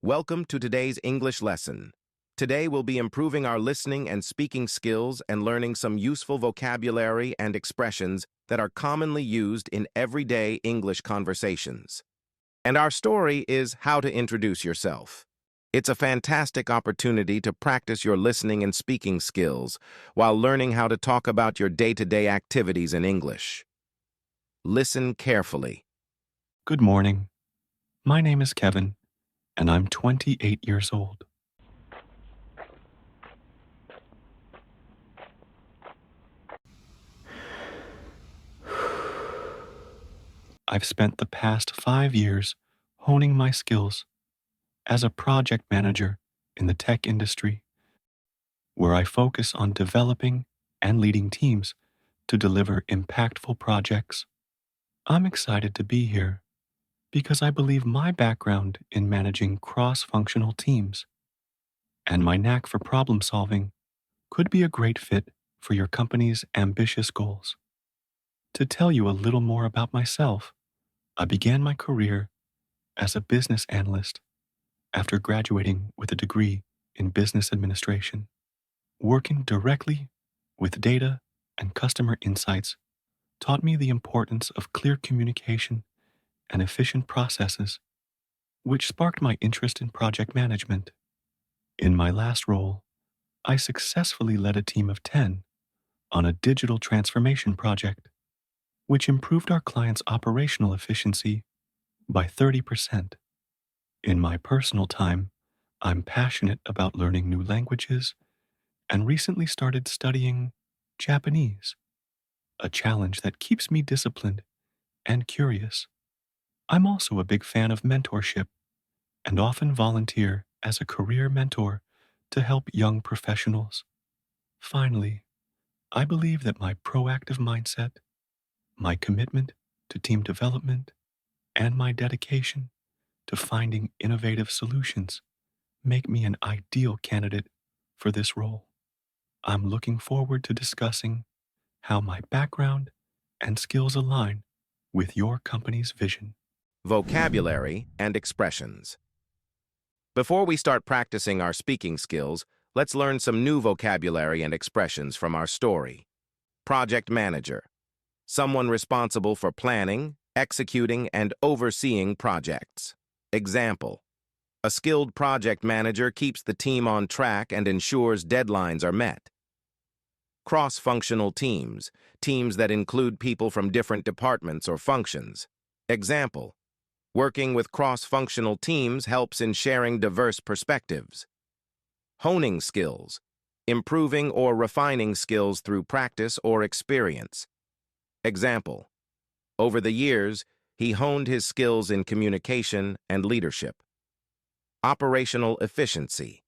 Welcome to today's English lesson. Today we'll be improving our listening and speaking skills and learning some useful vocabulary and expressions that are commonly used in everyday English conversations. And our story is how to introduce yourself. It's a fantastic opportunity to practice your listening and speaking skills while learning how to talk about your day-to-day activities in English. Listen carefully. Good morning. My name is Kevin, and I'm 28 years old. I've spent the past 5 years honing my skills as a project manager in the tech industry, where I focus on developing and leading teams to deliver impactful projects. I'm excited to be here because I believe my background in managing cross-functional teams and my knack for problem solving could be a great fit for your company's ambitious goals. To tell you a little more about myself, I began my career as a business analyst after graduating with a degree in business administration. Working directly with data and customer insights taught me the importance of clear communication and efficient processes, which sparked my interest in project management. In my last role, I successfully led a team of 10 on a digital transformation project, which improved our client's operational efficiency by 30%. In my personal time, I'm passionate about learning new languages and recently started studying Japanese, a challenge that keeps me disciplined and curious. I'm also a big fan of mentorship and often volunteer as a career mentor to help young professionals. Finally, I believe that my proactive mindset, my commitment to team development, and my dedication to finding innovative solutions make me an ideal candidate for this role. I'm looking forward to discussing how my background and skills align with your company's vision. Vocabulary and expressions. Before we start practicing our speaking skills, let's learn some new vocabulary and expressions from our story. Project manager. Someone responsible for planning, executing, and overseeing projects. Example. A skilled project manager keeps the team on track and ensures deadlines are met. Cross-functional teams. Teams that include people from different departments or functions. Example. Working with cross-functional teams helps in sharing diverse perspectives. Honing skills. Improving or refining skills through practice or experience. Example. Over the years, he honed his skills in communication and leadership. Operational efficiency.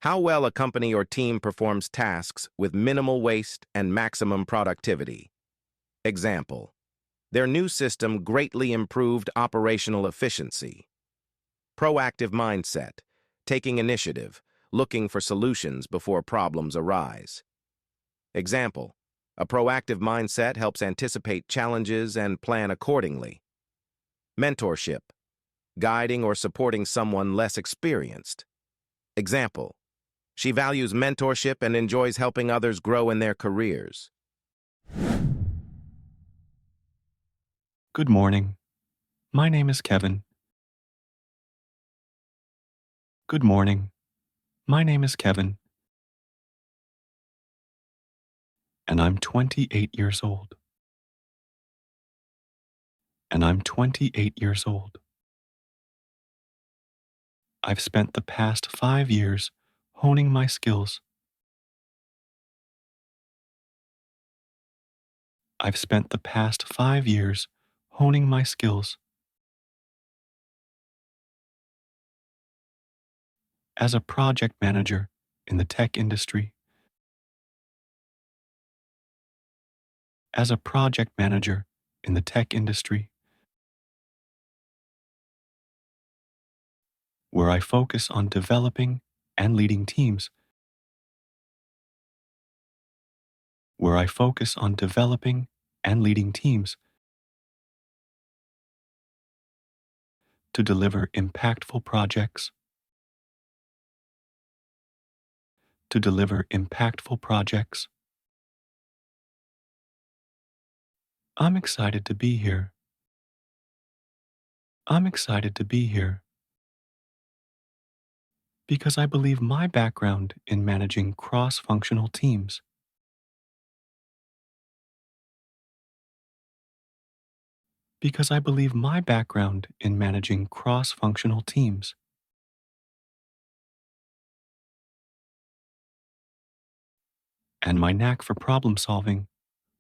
How well a company or team performs tasks with minimal waste and maximum productivity. Example. Their new system greatly improved operational efficiency. Proactive mindset. Taking initiative, looking for solutions before problems arise. Example. A proactive mindset helps anticipate challenges and plan accordingly. Mentorship. Guiding or supporting someone less experienced. Example. She values mentorship and enjoys helping others grow in their careers. Good morning. My name is Kevin. Good morning. My name is Kevin, and I'm 28 years old. And I'm 28 years old. I've spent the past 5 years honing my skills. I've spent the past 5 years honing my skills as a project manager in the tech industry. As a project manager in the tech industry, where I focus on developing and leading teams. Where I focus on developing and leading teams to deliver impactful projects. to deliver impactful projects. I'm excited to be here. I'm excited to be here because I believe my background in managing cross-functional teams, because I believe my background in managing cross-functional teams, and my knack for problem solving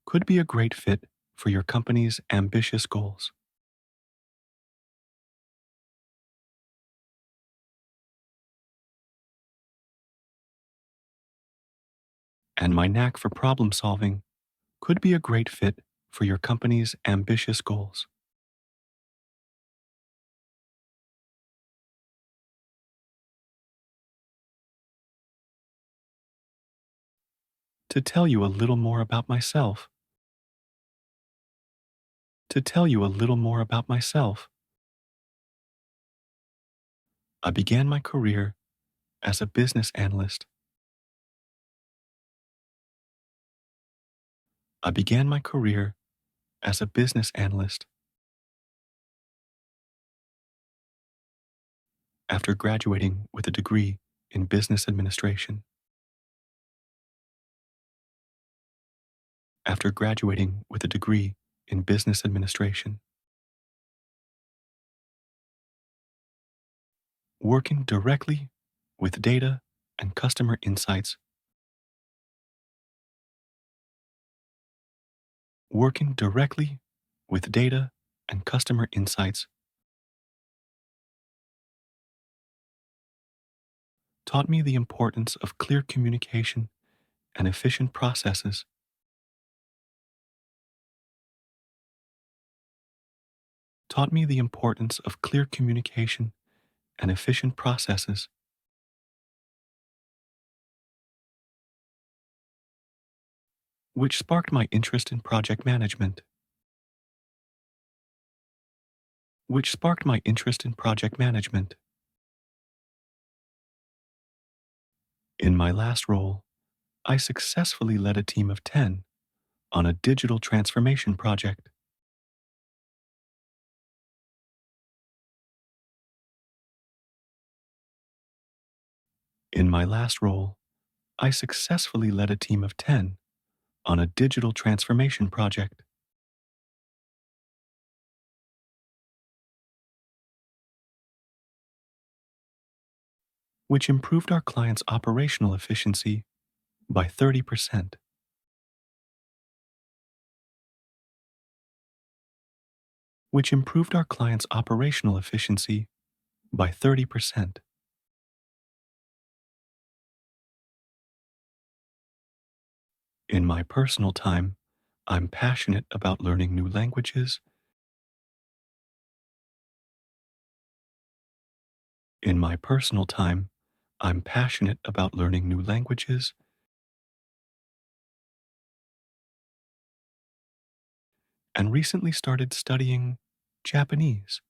could be a great fit for your company's ambitious goals. And my knack for problem solving could be a great fit for your company's ambitious goals. To tell you a little more about myself, to tell you a little more about myself, I began my career as a business analyst. I began my career as a business analyst after graduating with a degree in business administration. After graduating with a degree in business administration, working directly with data and customer insights, working directly with data and customer insights taught me the importance of clear communication and efficient processes, taught me the importance of clear communication and efficient processes, which sparked my interest in project management, which sparked my interest in project management. In my last role, I successfully led a team of 10 on a digital transformation project. In my last role, I successfully led a team of 10 on a digital transformation project, which improved our client's operational efficiency by 30%, which improved our client's operational efficiency by 30%. In my personal time, I'm passionate about learning new languages. In my personal time, I'm passionate about learning new languages and recently started studying Japanese.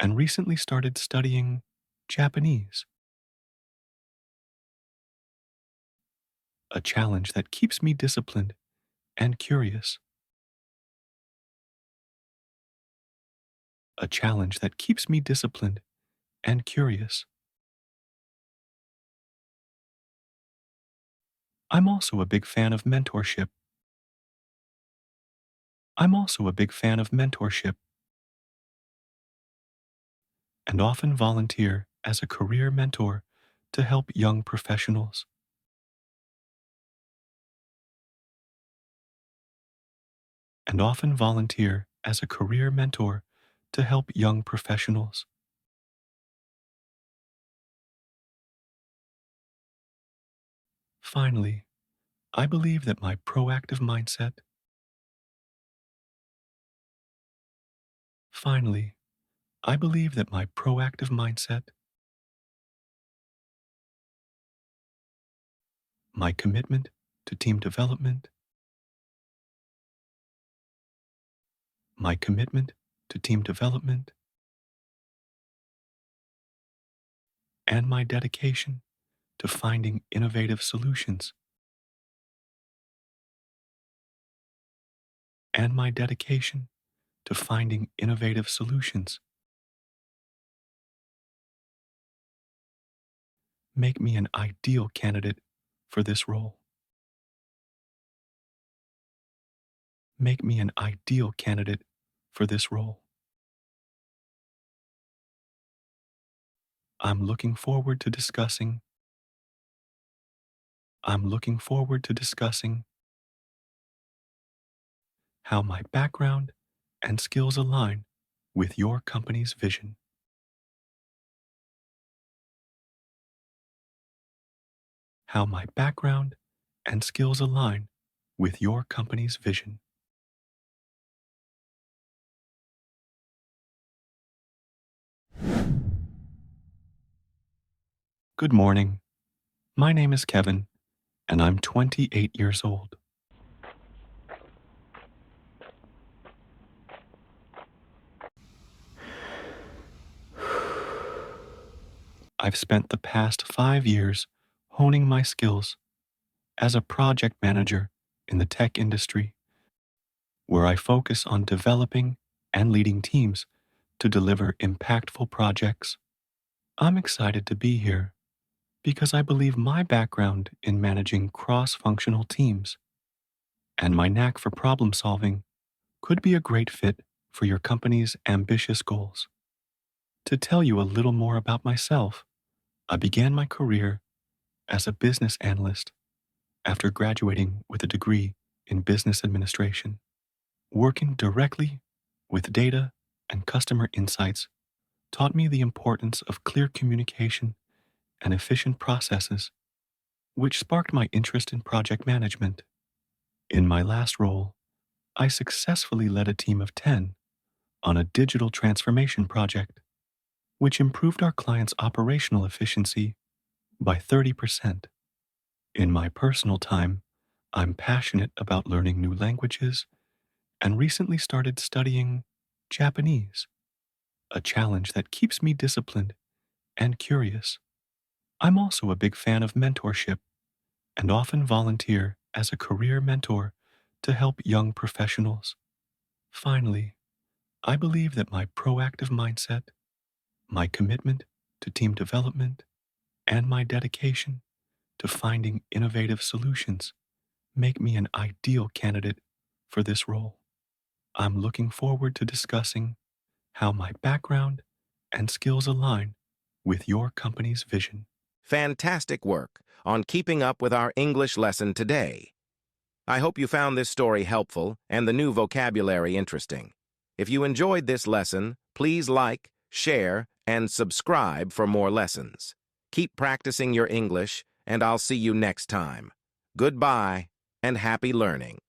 And recently started studying Japanese, a challenge that keeps me disciplined and curious, a challenge that keeps me disciplined and curious. I'm also a big fan of mentorship. I'm also a big fan of mentorship and often volunteer as a career mentor to help young professionals. And often volunteer as a career mentor to help young professionals. Finally, I believe that my proactive mindset, finally, I believe that my proactive mindset, my commitment to team development, my commitment to team development, and my dedication to finding innovative solutions. And my dedication to finding innovative solutions make me an ideal candidate for this role. Make me an ideal candidate for this role. I'm looking forward to discussing. I'm looking forward to discussing how my background and skills align with your company's vision. How my background and skills align with your company's vision. Good morning. My name is Kevin, and I'm 28 years old. I've spent the past 5 years honing my skills as a project manager in the tech industry, where I focus on developing and leading teams to deliver impactful projects. I'm excited to be here because I believe my background in managing cross-functional teams and my knack for problem solving could be a great fit for your company's ambitious goals. To tell you a little more about myself, I began my career as a business analyst after graduating with a degree in business administration. Working directly with data and customer insights taught me the importance of clear communication and efficient processes, which sparked my interest in project management. In my last role, I successfully led a team of 10 on a digital transformation project, which improved our client's operational efficiency by 30%. In my personal time, I'm passionate about learning new languages and recently started studying Japanese, a challenge that keeps me disciplined and curious. I'm also a big fan of mentorship and often volunteer as a career mentor to help young professionals. Finally, I believe that my proactive mindset, my commitment to team development, and my dedication to finding innovative solutions make me an ideal candidate for this role. I'm looking forward to discussing how my background and skills align with your company's vision. Fantastic work on keeping up with our English lesson today. I hope you found this story helpful and the new vocabulary interesting. If you enjoyed this lesson, please like, share, and subscribe for more lessons. Keep practicing your English, and I'll see you next time. Goodbye, and happy learning.